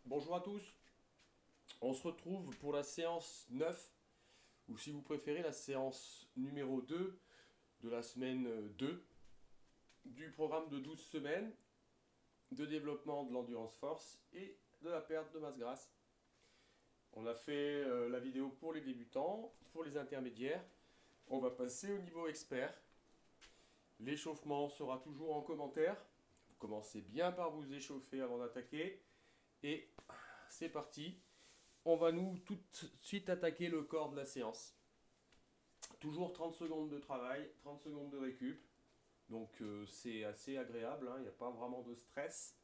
Bonjour à tous, on se retrouve pour la séance 9, ou si vous préférez la séance numéro 2 de la semaine 2 du programme de 12 semaines de développement de l'endurance force et de la perte de masse grasse. On a fait la vidéo pour les débutants, pour les intermédiaires. On va passer au niveau expert. L'échauffement sera toujours en commentaire. Vous commencez bien par vous échauffer avant d'attaquer. Et c'est parti. On va nous tout de suite attaquer le corps de la séance. Toujours 30 secondes de travail, 30 secondes de récup. Donc c'est assez agréable, il n'y a pas vraiment de stress.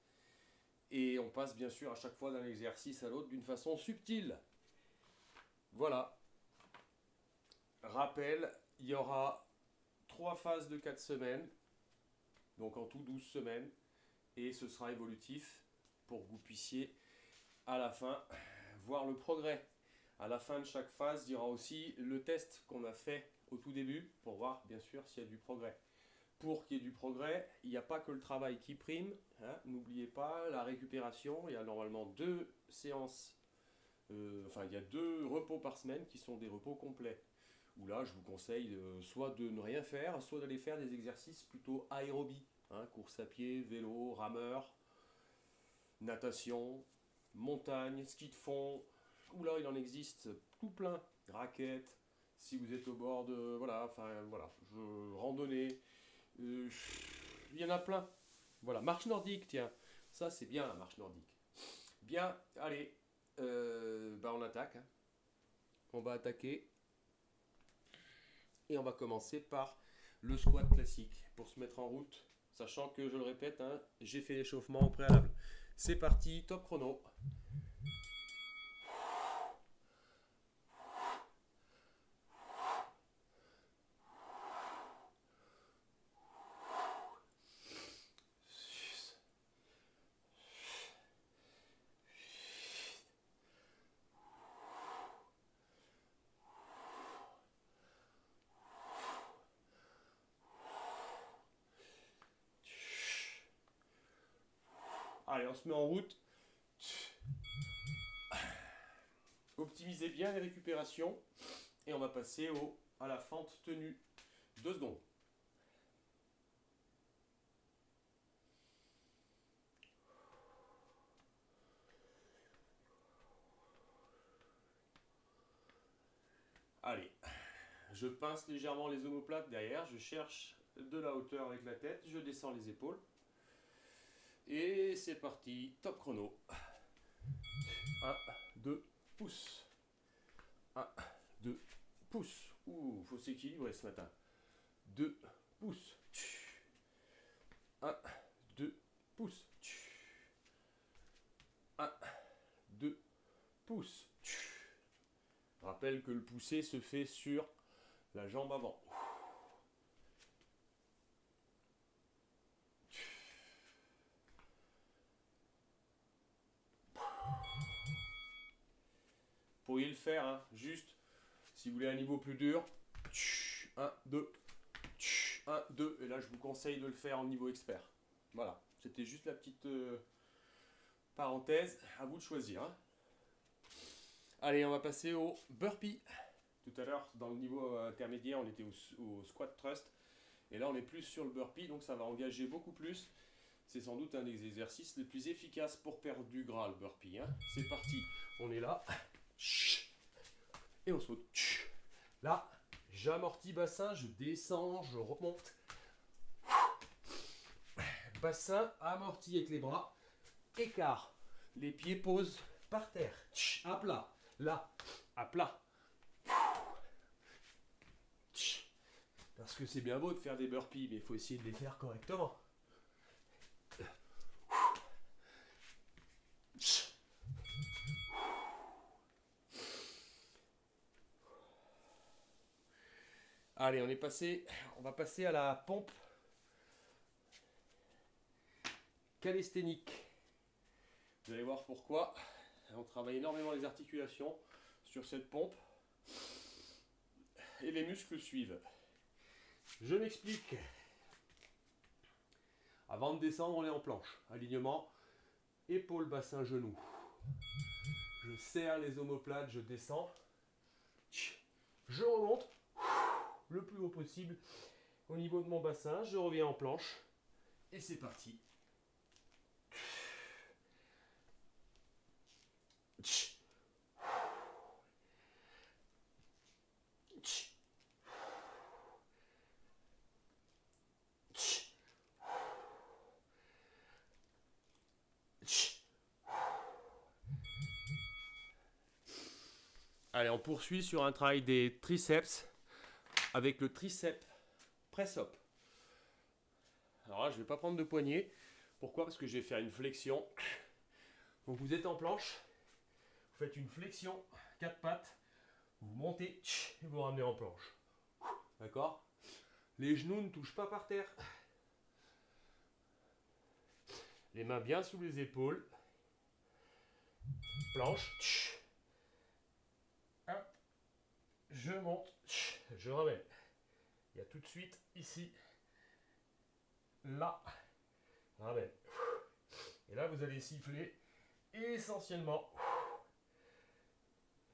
Et on passe bien sûr à chaque fois d'un exercice à l'autre d'une façon subtile. Voilà. Rappel, il y aura 3 phases de 4 semaines. Donc en tout 12 semaines. Et ce sera évolutif pour que vous puissiez à la fin voir le progrès. À la fin de chaque phase, il y aura aussi le test qu'on a fait au tout début pour voir bien sûr s'il y a du progrès. Pour qu'il y ait du progrès, il n'y a pas que le travail qui prime. N'oubliez pas la récupération. Il y a normalement 2 séances, il y a 2 repos par semaine qui sont des repos complets. Où là, je vous conseille soit de ne rien faire, soit d'aller faire des exercices plutôt aérobie. Course à pied, vélo, rameur, natation, montagne, ski de fond. Oula, il en existe tout plein. Raquettes, si vous êtes au bord de. Randonnée. Il y en a plein. Voilà, marche nordique, tiens. Ça, c'est bien la marche nordique. Bien, allez. On attaque. On va attaquer. Et on va commencer par le squat classique pour se mettre en route. Sachant que, je le répète, j'ai fait l'échauffement au préalable. C'est parti, top chrono. Allez, on se met en route. Optimisez bien les récupérations. Et on va passer à la fente tenue. 2 secondes. Allez, je pince légèrement les omoplates derrière. Je cherche de la hauteur avec la tête. Je descends les épaules. Et c'est parti, top chrono. 1, 2, pouces. 1, 2, pouces. Ouh, faut s'équilibrer ce matin. 2 pouces. 1, 2 pouces. 1, 2 pouces. Rappelle que le poussé se fait sur la jambe avant. Vous pourriez le faire, juste si vous voulez un niveau plus dur. 1, 2, 1, 2. Et là, je vous conseille de le faire en niveau expert. Voilà, c'était juste la petite parenthèse. À vous de choisir. Allez, on va passer au burpee. Tout à l'heure, dans le niveau intermédiaire, on était au squat thrust. Et là, on est plus sur le burpee, donc ça va engager beaucoup plus. C'est sans doute un des exercices les plus efficaces pour perdre du gras, le burpee. C'est parti, on est là. Et on saute. Là, j'amortis bassin, je descends, je remonte. Bassin amorti avec les bras. Écart. Les pieds posent par terre. À plat. Là, à plat. Parce que c'est bien beau de faire des burpees, mais il faut essayer de les faire correctement. Allez, on va passer à la pompe calisthénique. Vous allez voir pourquoi. On travaille énormément les articulations sur cette pompe. Et les muscles suivent. Je m'explique. Avant de descendre, on est en planche. Alignement, épaule, bassin, genou. Je serre les omoplates, je descends. Je remonte le plus haut possible au niveau de mon bassin. Je reviens en planche. Et c'est parti. Allez, on poursuit sur un travail des triceps avec le triceps press-up. Alors là, je ne vais pas prendre de poignée. Pourquoi? Parce que je vais faire une flexion. Donc vous êtes en planche, vous faites une flexion, 4 pattes, vous montez et vous ramenez en planche. D'accord? Les genoux ne touchent pas par terre. Les mains bien sous les épaules. Planche. Hop. Je monte, je ramène. Il y a tout de suite ici, là, ramène. Et là, vous allez siffler essentiellement.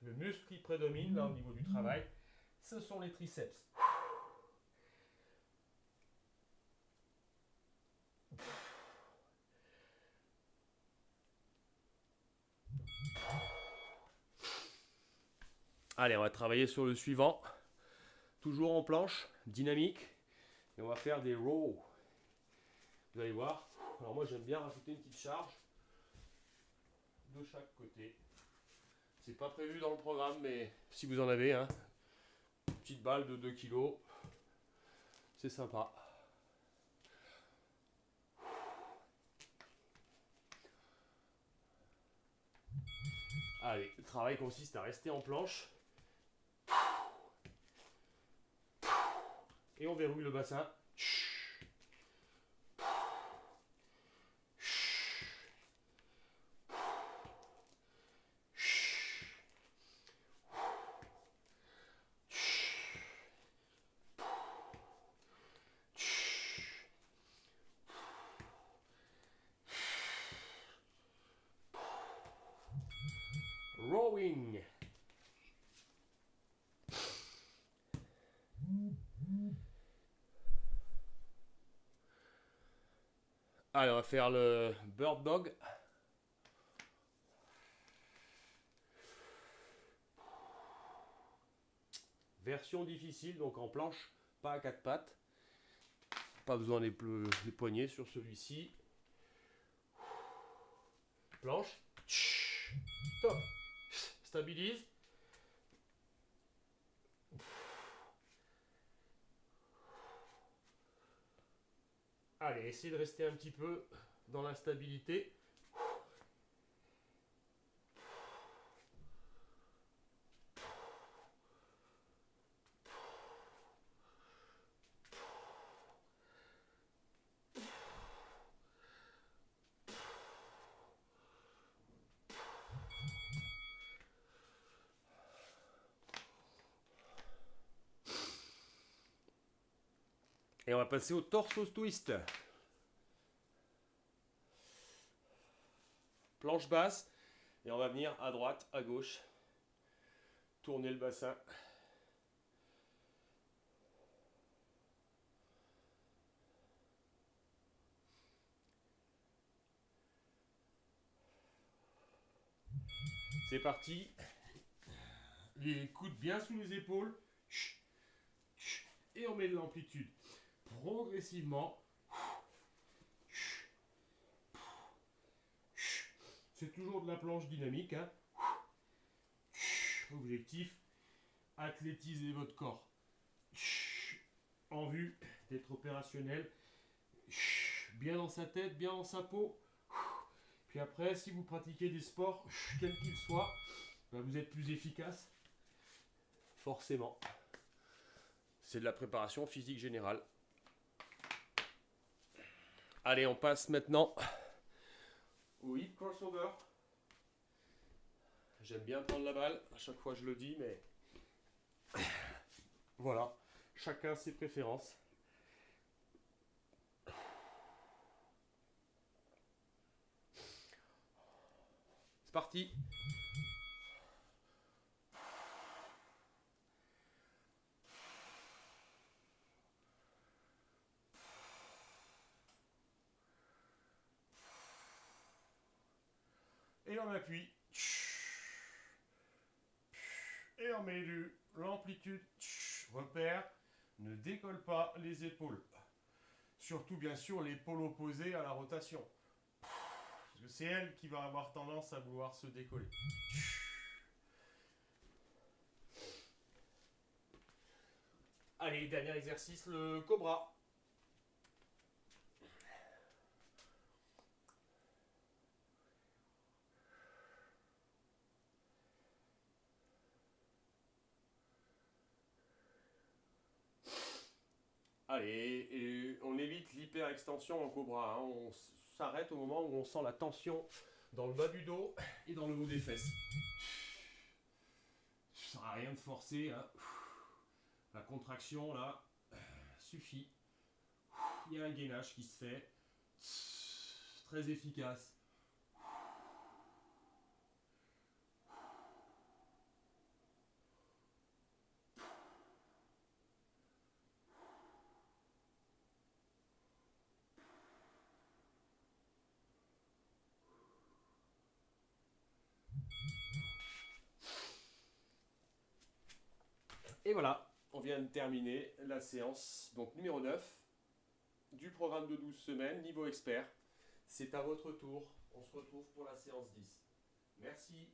Le muscle qui prédomine là au niveau du travail, ce sont les triceps. Allez, on va travailler sur le suivant. Toujours en planche, dynamique. Et on va faire des rows. Vous allez voir. Alors moi, j'aime bien rajouter une petite charge de chaque côté. C'est pas prévu dans le programme, mais si vous en avez, hein, une petite balle de 2 kg, c'est sympa. Allez, le travail consiste à rester en planche. Et on verrouille le bassin. Rowing. Allez, on va faire le bird dog. Version difficile, donc en planche, pas à 4 pattes. Pas besoin des poignets sur celui-ci. Planche. Top. Stabilise. Allez, essayez de rester un petit peu dans la stabilité. Et on va passer au torso twist. Planche basse. Et on va venir à droite, à gauche. Tourner le bassin. C'est parti. Les coudes bien sous les épaules. Et on met de l'amplitude. Progressivement. C'est toujours de la planche dynamique. Hein. Objectif, athlétiser votre corps. En vue d'être opérationnel. Bien dans sa tête, bien dans sa peau. Puis après, si vous pratiquez des sports, quels qu'ils soient, ben vous êtes plus efficace. Forcément. C'est de la préparation physique générale. Allez, on passe maintenant au hip crossover. J'aime bien prendre la balle. À chaque fois, je le dis, mais voilà. Chacun ses préférences. C'est parti. Et on appuie. Et on met l'amplitude. Repère, ne décolle pas les épaules. Surtout bien sûr l'épaule opposée à la rotation. Parce que c'est elle qui va avoir tendance à vouloir se décoller. Allez, dernier exercice, le cobra. Allez, et on évite l'hyperextension en cobra. Hein. On s'arrête au moment où on sent la tension dans le bas du dos et dans le haut des fesses. Ça sert à rien de forcer. Hein. La contraction là suffit. Il y a un gainage qui se fait. Très efficace. Et voilà, on vient de terminer la séance donc numéro 9 du programme de 12 semaines, niveau expert. C'est à votre tour. On se retrouve pour la séance 10. Merci.